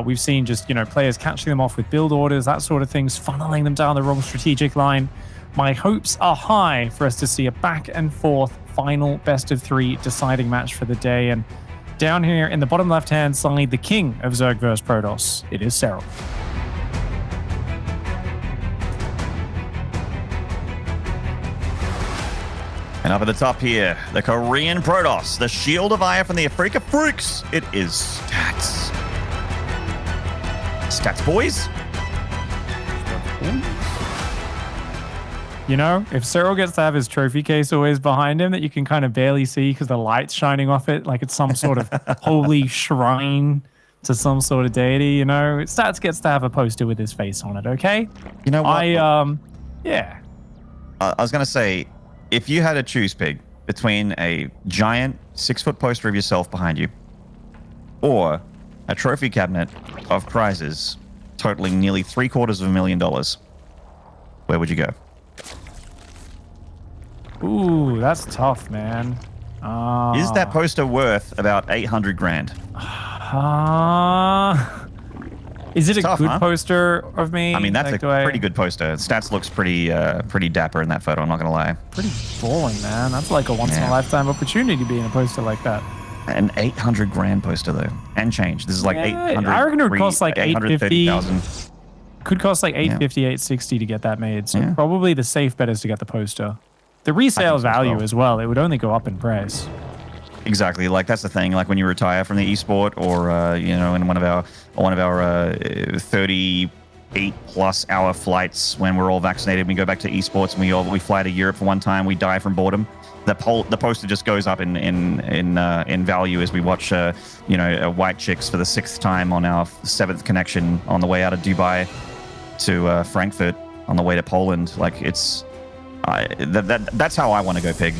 We've seen just, players catching them off with build orders, that sort of things, funneling them down the wrong strategic line. My hopes are high for us to see a back and forth final best of 3 deciding match for the day. And down here in the bottom left-hand side, the king of Zerg vs Protoss, it is Serral. And up at the top here, the Korean Protoss, the Shield of Ire from the Afrika Freaks. It is Stats. Stats, boys. If Serral gets to have his trophy case always behind him that you can kind of barely see because the light's shining off it, like it's some sort of holy shrine to some sort of deity, Stats gets to have a poster with his face on it, okay? You know what? Yeah. I was going to say, if you had to choose, Pig, between a giant 6-foot poster of yourself behind you or a trophy cabinet of prizes totaling nearly $750,000, where would you go? Ooh, that's tough, man. Is that poster worth about 800 grand? Is it tough, a good huh? poster of me? I mean, that's a pretty good poster. Stats looks pretty dapper in that photo, I'm not going to lie. Pretty balling, man. That's like a once-in-a-lifetime opportunity to be in a poster like that. An 800 grand poster, though. And change. This is like 800. I reckon it would cost like 850,000. Could cost like 850, 860 to get that made. So probably the safe bet is to get the poster. The resale value as well. It would only go up in price. Exactly. Like that's the thing. Like when you retire from the esport, or in one of our 38+ hour flights when we're all vaccinated, we go back to esports and we fly to Europe for one time. We die from boredom. The poster just goes up in value as we watch white chicks for the 6th time on our 7th connection on the way out of Dubai to Frankfurt on the way to Poland. Like it's that's how I want to go, Pig.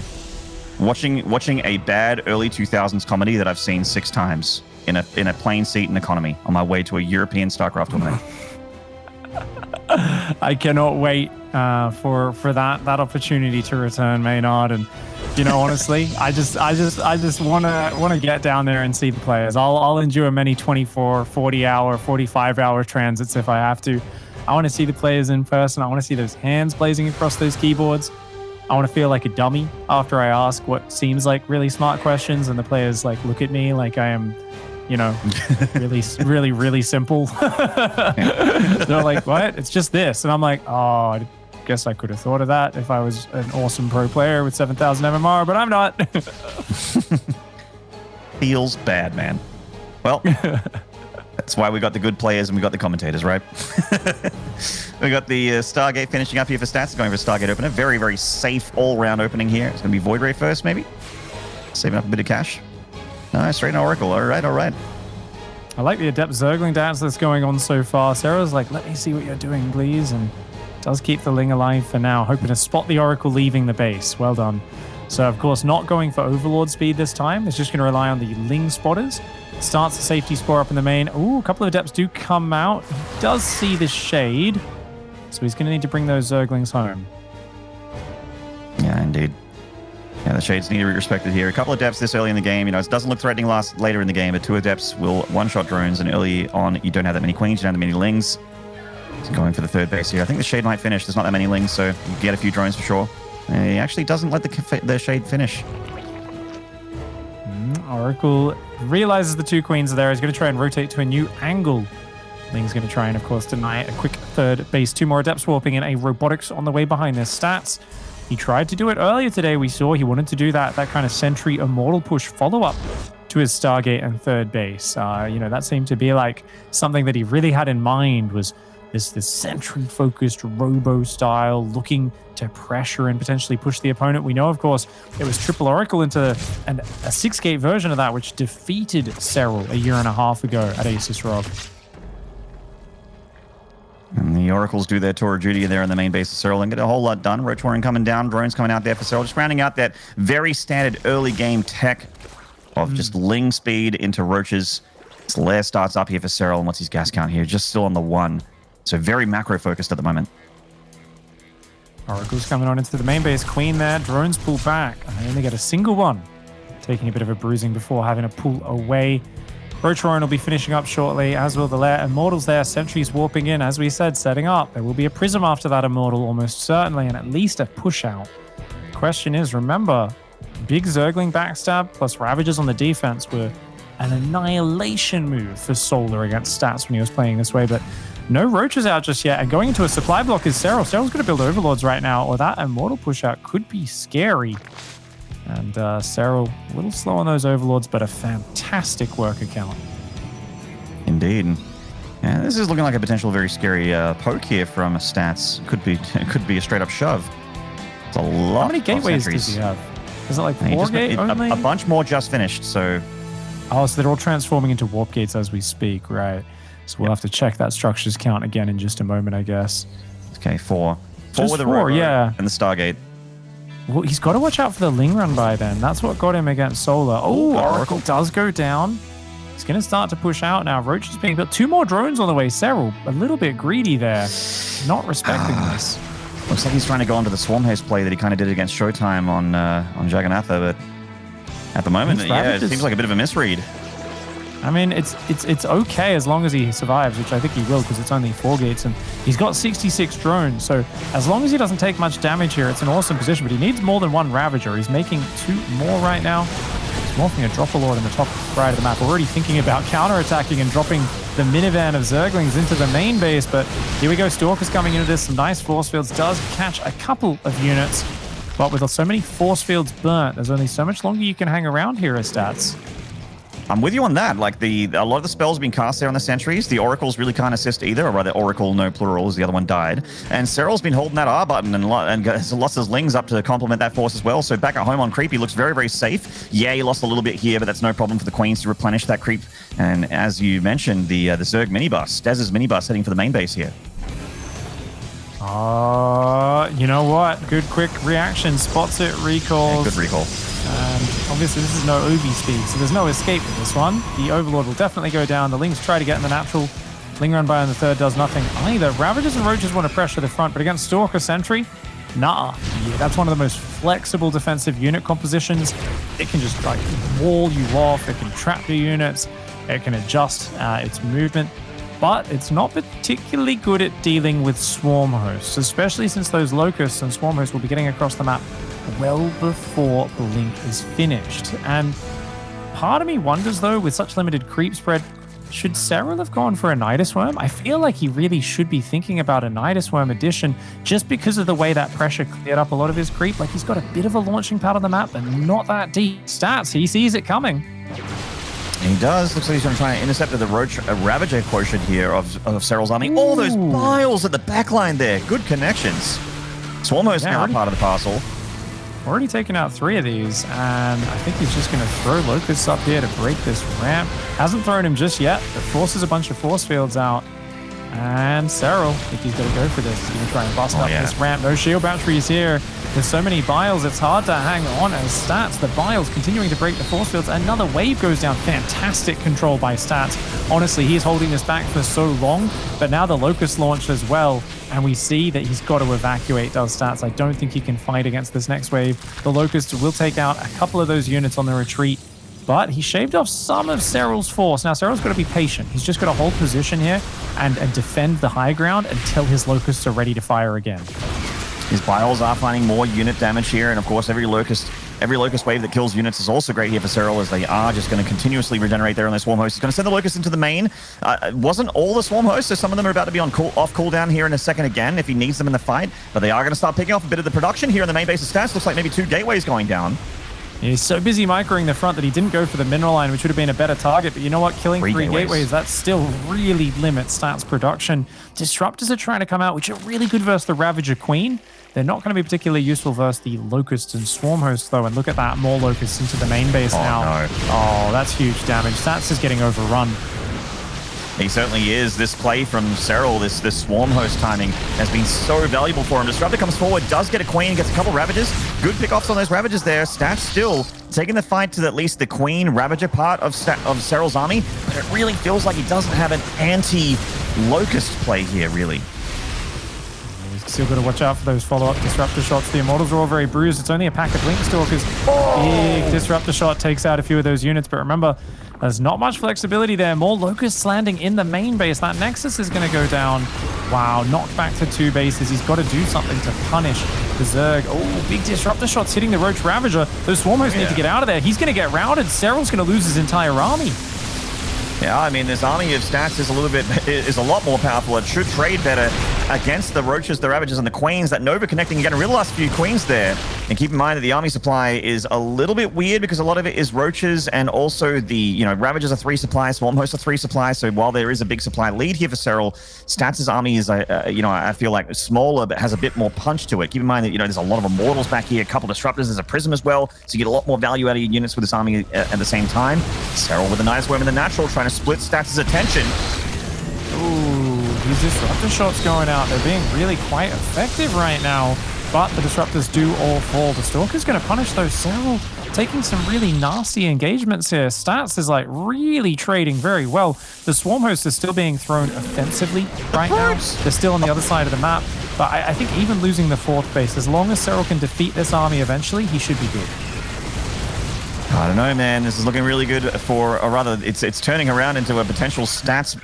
Watching a bad early 2000s comedy that I've seen 6 times in a plane seat and economy on my way to a European StarCraft tournament. I cannot wait for that opportunity to return, Maynard. And honestly, I just want to get down there and see the players. I'll endure many 24, 40 hour, 45 hour transits if I have to. I want to see the players in person. I want to see those hands blazing across those keyboards. I want to feel like a dummy after I ask what seems like really smart questions and the players look at me like I am, really, really, really simple. They're like, what? It's just this. And I'm like, oh, I guess I could have thought of that if I was an awesome pro player with 7,000 MMR, but I'm not. Feels bad, man. Well, that's why we got the good players and we got the commentators, right? We got the Stargate finishing up here for Stats, going for a Stargate opener. Very, very safe all-round opening here. It's going to be Void Ray first, maybe? Saving up a bit of cash. No, straight in Oracle. All right, all right. I like the Adept Zergling dance that's going on so far. Sarah's like, let me see what you're doing, please. And does keep the Ling alive for now, hoping to spot the Oracle leaving the base. Well done. So, of course, not going for Overlord speed this time. It's just going to rely on the Ling spotters. Starts the safety spore up in the main. Ooh, a couple of Adepts do come out. He does see the Shade. So he's going to need to bring those Zerglings home. Yeah, indeed. Yeah, the Shades need to be respected here. A couple of Adepts this early in the game. It doesn't look threatening later in the game, but 2 Adepts will one-shot drones, and early on, you don't have that many Queens, you don't have that many Lings. He's going for the 3rd base here. I think the Shade might finish. There's not that many Lings, so you can get a few drones for sure. And he actually doesn't let the Shade finish. Oracle realizes the 2 Queens are there. He's going to try and rotate to a new angle. Ling's going to try and, of course, deny a quick 3rd base. 2 more Adepts warping in. A Robotics on the way behind their Stats. He tried to do it earlier today. We saw he wanted to do that kind of Sentry Immortal push follow-up to his Stargate and 3rd base. That seemed to be like something that he really had in mind, was this Sentry-focused Robo style, looking to pressure and potentially push the opponent. We know, of course, it was Triple Oracle into a 6-gate version of that, which defeated Serral a year and a half ago at Asus Rock. And the Oracles do their tour of duty there in the main base of Serral and get a whole lot done. Roach Warren coming down, drones coming out there for Serral, just rounding out that very standard early game tech of just Ling speed into Roaches. His lair starts up here for Serral, and what's his gas count here? Just still on the 1. So very macro focused at the moment. Oracle's coming on into the main base. Queen there, drones pull back, and they only get a single one, taking a bit of a bruising before having to pull away. Roach will be finishing up shortly, as will the Lair. Immortals there, sentries warping in, as we said, setting up. There will be a Prism after that Immortal, almost certainly, and at least a push out. Question is, remember, big Zergling backstab plus Ravagers on the defense were an annihilation move for Solar against Stats when he was playing this way, but no Roaches out just yet, and going into a supply block is Serral. Serral's going to build Overlords right now, or that Immortal push out could be scary. And Serral, a little slow on those Overlords, but a fantastic work account. Indeed. Yeah, this is looking like a potential very scary poke here from Stats. It could be a straight up shove. It's a lot. How many gateways does he have? Is it like 4 gate only? A bunch more just finished, so... Oh, so they're all transforming into warp gates as we speak, right? So we'll have to check that structures count again in just a moment, I guess. Okay, 4. 4 just with a 4, Robo yeah. and the Stargate. Well, he's got to watch out for the Ling run by then. That's what got him against Solar. Oh, Oracle does go down. He's going to start to push out now. Roach is being built. 2 more drones on the way. Serral, a little bit greedy there. Not respecting this. Looks like he's trying to go onto the Swarm Haste play that he kind of did against Showtime on Jagannatha, but at the moment, yeah, it seems like a bit of a misread. I mean, it's okay as long as he survives, which I think he will because it's only 4 gates, and he's got 66 drones. So as long as he doesn't take much damage here, it's an awesome position. But he needs more than 1 Ravager. He's making 2 more right now. He's morphing a Dropper Lord in the top right of the map, already thinking about counterattacking and dropping the minivan of Zerglings into the main base. But here we go. Stalker's coming into this. Some nice force fields. Does catch a couple of units. But with so many force fields burnt, there's only so much longer you can hang around here as Stats. I'm with you on that. Like a lot of the spells being cast there on the sentries. The oracles really can't assist either, or rather, oracle no plural as the other one died. And Serral's been holding that R button and has lost his lings up to complement that force as well. So back at home on creep, he looks very, very safe. Yeah, he lost a little bit here, but that's no problem for the queens to replenish that creep. And as you mentioned, the Zerg minibus, Dez's minibus heading for the main base here. You know what? Good quick reaction. Spots it, recalls. Yeah, good recall. And obviously this is no OV speed, so there's no escape with this one. The Overlord will definitely go down. The Lings try to get in the natural. Ling run by on the 3rd does nothing either. Ravagers and Roaches want to pressure the front, but against Stalker Sentry, nah. Yeah, that's one of the most flexible defensive unit compositions. It can just like wall you off. It can trap your units. It can adjust its movement. But it's not particularly good at dealing with Swarm Hosts, especially since those Locusts and Swarm Hosts will be getting across the map well before Blink is finished. And part of me wonders, though, with such limited creep spread, should Serral have gone for a Nidus Worm? I feel like he really should be thinking about a Nidus Worm addition just because of the way that pressure cleared up a lot of his creep. Like, he's got a bit of a launching pad on the map, but not that deep. Stats, he sees it coming. He does. Looks like he's going to try and intercept the Ravager quotient here of Serral's army. Ooh. All those piles at the backline there. Good connections. Swarmhost now part of the parcel. Already taken out 3 of these, and I think he's just going to throw Locusts up here to break this ramp. Hasn't thrown him just yet, but forces a bunch of force fields out. And Serral, I think he's going to go for this. He's going to try and bust up this ramp. No shield batteries here. There's so many Biles, it's hard to hang on as Stats. The Biles continuing to break the force fields. Another wave goes down. Fantastic control by Stats. Honestly, he's holding this back for so long, but now the Locust launched as well, and we see that he's got to evacuate, does Stats. I don't think he can fight against this next wave. The Locust will take out a couple of those units on the retreat, but he shaved off some of Serral's force. Now, Serral's got to be patient. He's just got to hold position here and defend the high ground until his Locusts are ready to fire again. His Biles are finding more unit damage here, and of course, every Locust wave that kills units is also great here for Serral, as they are just going to continuously regenerate there on their Swarm Host. He's going to send the Locust into the main. Wasn't all the Swarm Hosts, so some of them are about to be on off cooldown here in a second again if he needs them in the fight, but they are going to start picking off a bit of the production here in the main base of Stats. Looks like maybe 2 gateways going down. He's so busy microing the front that he didn't go for the mineral line, which would have been a better target. But you know what? Killing 3 gateways, that still really limits Stats production. Disruptors are trying to come out, which are really good versus the Ravager Queen. They're not going to be particularly useful versus the Locusts and Swarm Hosts, though. And look at that, more Locusts into the main base now. No. Oh, that's huge damage. Stats is getting overrun. He certainly is. This play from Serral, this Swarm Host timing, has been so valuable for him. Disruptor comes forward, does get a Queen, gets a couple Ravagers. Good pickoffs on those Ravagers there. Stats still taking the fight to at least the Queen Ravager part of Serral's army, but it really feels like he doesn't have an anti-Locust play here, really. Still got to watch out for those follow-up Disruptor shots. The Immortals are all very bruised. It's only a pack of Blink Stalkers. Big Disruptor shot takes out a few of those units, but remember, There's not much flexibility there. More Locusts landing in the main base. That Nexus is going to go down. Wow, knocked back to 2 bases. He's got to do something to punish the Zerg. Oh, big disruptor shots hitting the Roach Ravager. Those Swarmhosts need to get out of there. He's going to get routed. Serral's going to lose his entire army. Yeah, I mean, this army of stats is a lot more powerful. It should trade better against the Roaches, the Ravagers, and the Queens. That Nova connecting again, a real last few Queens there. And keep in mind that the army supply is a little bit weird because a lot of it is Roaches, and also the, Ravagers are 3 supplies, Swarmhosts are 3 supplies. So while there is a big supply lead here for Serral, Stats' army is, I feel like smaller, but has a bit more punch to it. Keep in mind that, there's a lot of Immortals back here, a couple of Disruptors, there's a Prism as well. So you get a lot more value out of your units with this army at the same time. Serral with a nice Worm in the natural, trying to split Stats' attention. Ooh, these Disruptor shots going out. They're being really quite effective right now. But the Disruptors do all fall. The Stalker's going to punish those. Serral taking some really nasty engagements here. Stats is like really trading very well. The Swarmhosts are still being thrown offensively right now. They're still on the other side of the map. But I think even losing the 4th base, as long as Serral can defeat this army eventually, he should be good. I don't know, man. This is looking really good for, or rather, it's turning around into a potential stats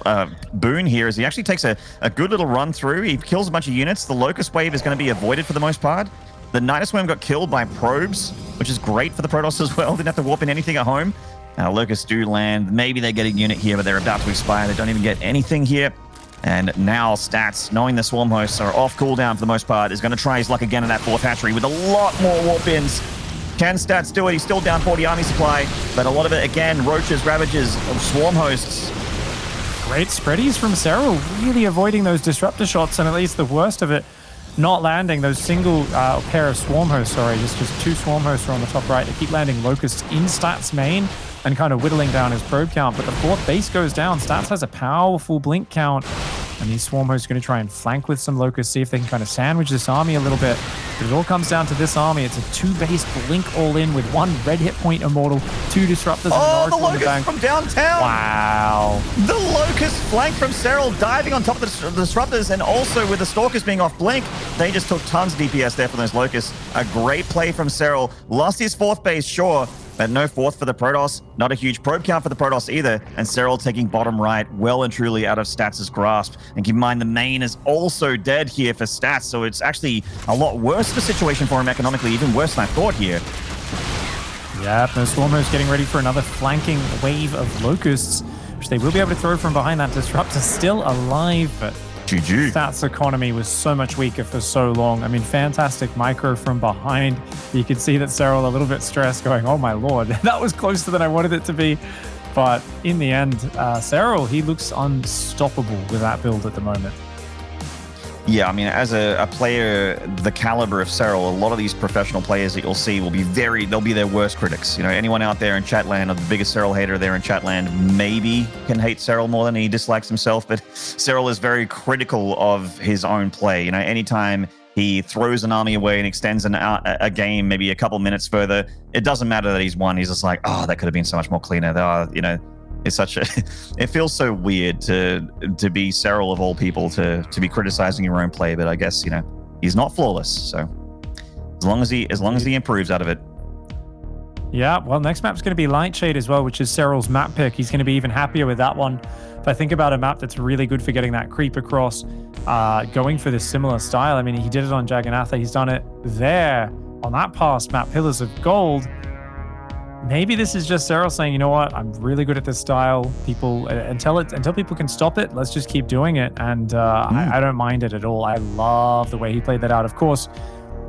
boon here as he actually takes a good little run through. He kills a bunch of units. The Locust Wave is going to be avoided for the most part. The Nidus Worm got killed by probes, which is great for the Protoss as well. Didn't have to warp in anything at home. Locusts do land. Maybe they get a unit here, but they're about to expire. They don't even get anything here. And now Stats, knowing the Swarm Hosts are off cooldown for the most part, is going to try his luck again in that 4th hatchery with a lot more warp-ins. Can Stats do it? He's still down 40 army supply, but a lot of it, again, Roaches, Ravagers, Swarm Hosts. Great spreadies from Serral, really avoiding those Disruptor shots, and at least the worst of it, not landing those single pair of Swarm Hosts, just 2 Swarm Hosts are on the top right. They keep landing Locusts in Stats main and kind of whittling down his probe count, but the 4th base goes down. Stats has a powerful blink count, and these Swarm Hosts are going to try and flank with some Locusts, see if they can kind of sandwich this army a little bit. But it all comes down to this army. It's a 2-base blink all in with 1 red hit point Immortal, 2 Disruptors, and the Locust from downtown! Wow. The Locust flank from Serral, diving on top of the Disruptors, and also with the Stalkers being off blink, they just took tons of DPS there from those Locusts. A great play from Serral. Lost his 4th base, sure, but no 4th for the Protoss. Not a huge probe count for the Protoss either. And Serral taking bottom right well and truly out of Stats' grasp. And keep in mind, the main is also dead here for Stats. So it's actually a lot worse of a situation for him economically, even worse than I thought here. Yeah, the Swarmers getting ready for another flanking wave of Locusts, which they will be able to throw from behind. That Disruptor still alive, but GG. Stats economy was so much weaker for so long. I mean, fantastic micro from behind. You could see that Serral a little bit stressed, going, oh my lord, that was closer than I wanted it to be. But in the end, Serral, he looks unstoppable with that build at the moment. Yeah, I mean, as a player, the caliber of Serral, a lot of these professional players that you'll see will be they'll be their worst critics. Anyone out there in Chatland, or the biggest Serral hater there in Chatland, maybe can hate Serral more than he dislikes himself, but Serral is very critical of his own play. Anytime he throws an army away and extends a game maybe a couple minutes further, it doesn't matter that he's won. He's just like, oh, that could have been so much more cleaner. It's it feels so weird to be Serral of all people to be criticizing your own play, but I guess he's not flawless. So as long as he improves out of it. Yeah, well, next map's going to be Lightshade as well, which is Serral's map pick. He's going to be even happier with that one. If I think about a map that's really good for getting that creep across, going for this similar style. I mean, he did it on Jagannatha. He's done it there on that past map, Pillars of Gold. Maybe this is just Serral saying, you know what, I'm really good at this style. Until people can stop it, let's just keep doing it. And I don't mind it at all. I love the way he played that out. Of course,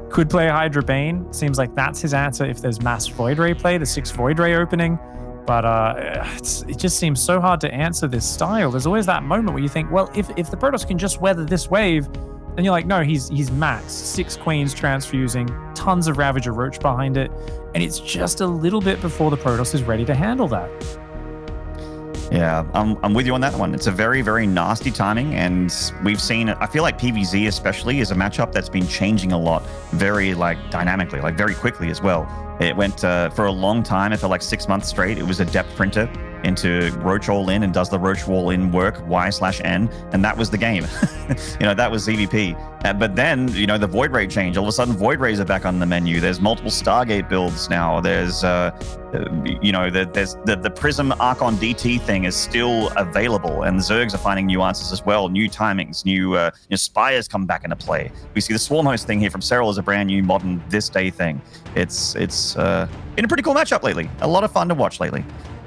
could play Hydra Bane. Seems like that's his answer if there's mass Void Ray play, the 6 Void Ray opening. But it just seems so hard to answer this style. There's always that moment where you think, well, if the Protoss can just weather this wave, and you're like, no, he's maxed. 6 Queens transfusing, tons of Ravager Roach behind it, and it's just a little bit before the Protoss is ready to handle that. Yeah, I'm with you on that one. It's a very, very nasty timing, and we've seen, I feel like PvZ especially is a matchup that's been changing a lot, very dynamically, very quickly as well. It went for a long time, it felt like 6 months straight, it was a depth printer. into Roach all-in and does the Roach all-in work, Y/N, and that was the game. That was EVP. But then, the Void Ray change. All of a sudden, Void Rays are back on the menu. There's multiple Stargate builds now. There's, there's the Prism Archon DT thing is still available, and the Zergs are finding new answers as well, new timings, new Spires come back into play. We see the Swarm Host thing here from Serral as a brand new modern this day thing. It's been a pretty cool matchup lately. A lot of fun to watch lately.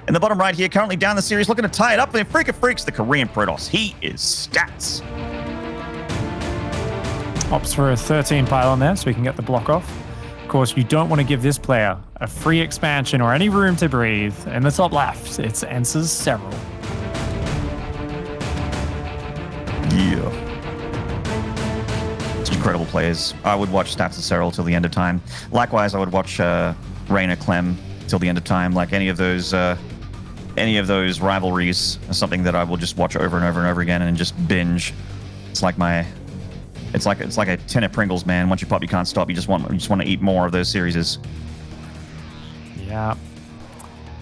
In the bottom right here, currently down the series, looking to tie it up. The Freak of Freaks, the Korean Protoss. He is stats. Opts for a 13 pylon there so we can get the block off. Of course, you don't want to give this player a free expansion or any room to breathe. In the top left, it's Ence's Serral. Yeah. It's incredible players. I would watch Stats of Serral till the end of time. Likewise, I would watch Raina Clem till the end of time. Like any of those rivalries are something that I will just watch over and over and over again and just binge. It's like a tin of Pringles, man. Once you pop, you can't stop. You just want to eat more of those series. Yeah.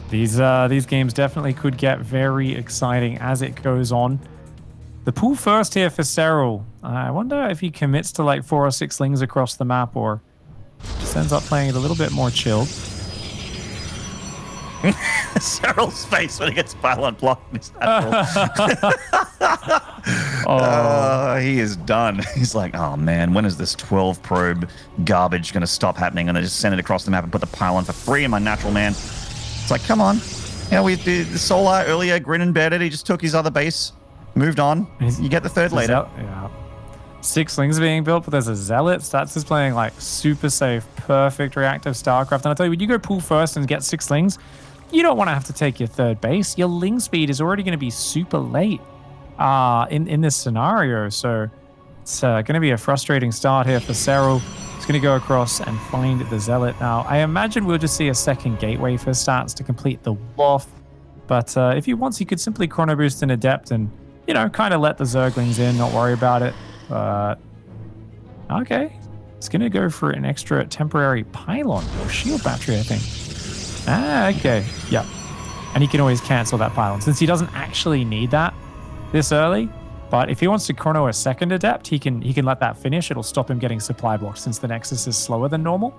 These games definitely could get very exciting as it goes on. The pool first here for Serral. I wonder if he commits to like 4 or 6 slings across the map or just ends up playing it a little bit more chilled. Serral's face when he gets pylon blocked. He is done. He's like, oh man, when is this 12 probe garbage going to stop happening? And I just send it across the map and put the pylon for free in my natural man. It's like, come on. We did the Solar earlier, Grin embedded. He just took his other base, moved on. You get the third later. Yeah. 6 slings being built, but there's a Zealot. Stats is playing like super safe, perfect reactive StarCraft. And I'll tell you, when you go pool first and get 6 slings, you don't want to have to take your third base. Your ling speed is already going to be super late in this scenario. So it's going to be a frustrating start here for Serral. He's going to go across and find the Zealot. Now, I imagine we'll just see a second gateway for Stats to complete the wall-off. But if he wants, he could simply chrono boost an Adept and, kind of let the Zerglings in, not worry about it. But okay. It's going to go for an extra temporary pylon or shield battery, I think. Okay. Yeah. And he can always cancel that pylon since he doesn't actually need that this early. But if he wants to chrono a second Adept, he can let that finish. It'll stop him getting supply blocked since the Nexus is slower than normal.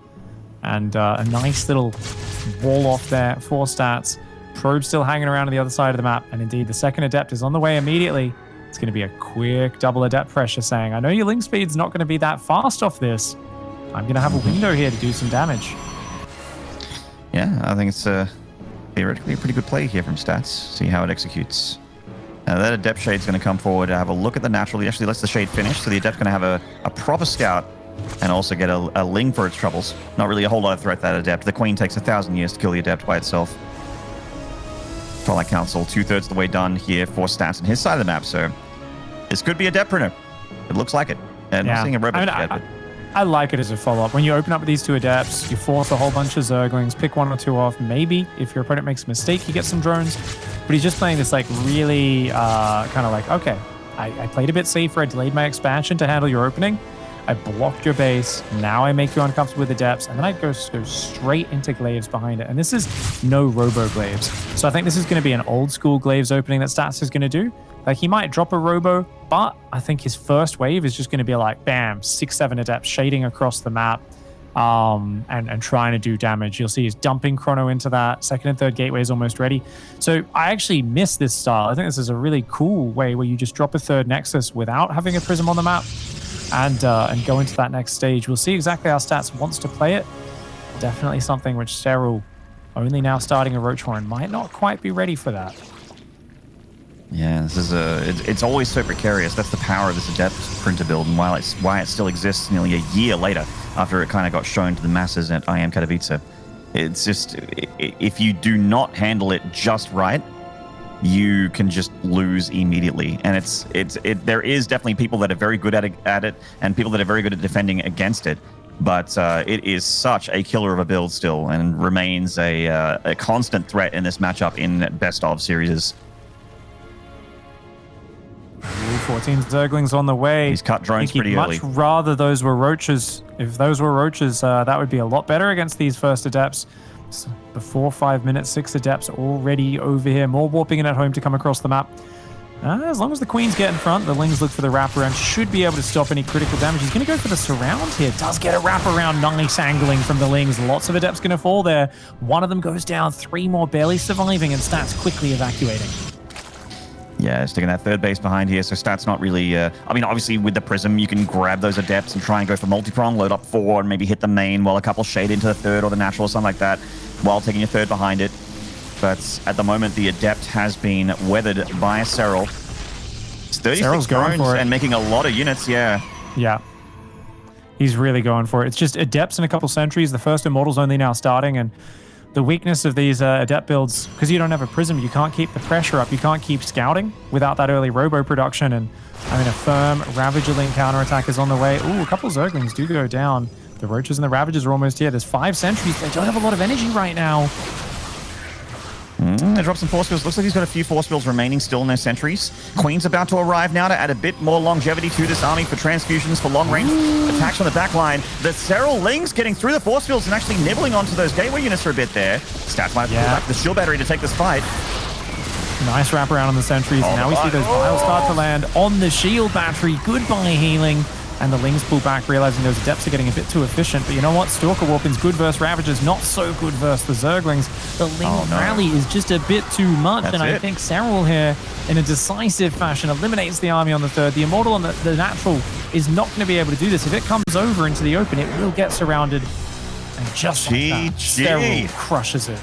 And a nice little wall off there for Stats. Probe still hanging around on the other side of the map. And indeed, the second Adept is on the way immediately. It's going to be a quick double Adept pressure saying, I know your link speed's not going to be that fast off this. I'm going to have a window here to do some damage. Yeah, I think it's theoretically a pretty good play here from Stats. See how it executes. That Adept Shade's going to come forward to have a look at the natural. He actually lets the Shade finish, so the Adept's going to have a proper scout and also get a Ling for its troubles. Not really a whole lot of threat, that Adept. The Queen takes 1,000 years to kill the Adept by itself. Twilight Council, 2/3 of the way done here for Stats on his side of the map, so this could be a Adept printer. It looks like it. And I'm seeing a robot yet, I like it as a follow-up. When you open up with these 2 Adepts, you force a whole bunch of Zerglings, pick 1 or 2 off. Maybe if your opponent makes a mistake, you get some drones. But he's just playing this like really kind of like, okay, I played a bit safer. I delayed my expansion to handle your opening. I blocked your base. Now I make you uncomfortable with Adepts. And then I go straight into Glaives behind it. And this is no Robo Glaives. So I think this is going to be an old school Glaives opening that Stats is going to do. Like, he might drop a Robo, but I think his first wave is just going to be like, bam, 6-7 Adepts shading across the map and trying to do damage. You'll see he's dumping Chrono into that. Second and third gateway is almost ready. So I actually miss this style. I think this is a really cool way where you just drop a third Nexus without having a Prism on the map and go into that next stage. We'll see exactly how Stats wants to play it. Definitely something which Serral, only now starting a Roach Horn, might not quite be ready for that. Yeah, this is it's always so precarious. That's the power of this Adept printer build, and why it still exists nearly a year later after it kind of got shown to the masses at IM Katowice. It's just, if you do not handle it just right, you can just lose immediately. And there is definitely people that are very good at it and people that are very good at defending against it. But it is such a killer of a build still, and remains a constant threat in this matchup in best of series. 14 Zerglings on the way. He's cut drones pretty early. Much rather those were Roaches. If those were Roaches, that would be a lot better against these first Adepts. before 5 minutes. 6 Adepts already over here. More warping in at home to come across the map. As long as the Queens get in front, the Lings look for the wraparound. Should be able to stop any critical damage. He's going to go for the surround here. Does get a wraparound. Nice angling from the Lings. Lots of Adepts going to fall there. One of them goes down. 3 more barely surviving, and Stats quickly evacuating. Yeah, sticking that third base behind here, so Stats not really... I mean, obviously, with the Prism, you can grab those Adepts and try and go for multi-prong, load up 4, and maybe hit the main while a couple shade into the third or the natural or something like that, while taking your third behind it. But at the moment, the Adept has been weathered by Serral. It's 36 drones and making a lot of units, yeah. Yeah. He's really going for it. It's just Adepts and a couple Sentries. The first Immortal's only now starting, and the weakness of these Adept builds, because you don't have a Prism, you can't keep the pressure up. You can't keep scouting without that early Robo production. And I mean, a firm Ravager Link counterattack is on the way. Ooh, a couple Zerglings do go down. The Roaches and the Ravagers are almost here. There's 5 Sentries. They don't have a lot of energy right now. They drop some force fields. Looks like he's got a few force fields remaining still in their sentries. Queen's about to arrive now to add a bit more longevity to this army for transfusions, for long-range attacks on the back line. The Serral Lings getting through the force fields and actually nibbling onto those gateway units for a bit there. Stats might pull back the shield battery to take this fight. Nice wraparound on the Sentries. Now we see those vials start to land on the shield battery. Goodbye healing. And the Lings pull back, realizing those Adepts are getting a bit too efficient. But you know what? Stalker Warping's good versus Ravagers, not so good versus the Zerglings. The Ling rally is just a bit too much, and I think Serral here, in a decisive fashion, eliminates the army on the third. The Immortal and the Natural is not going to be able to do this. If it comes over into the open, it will get surrounded. And just like that, Serral crushes it.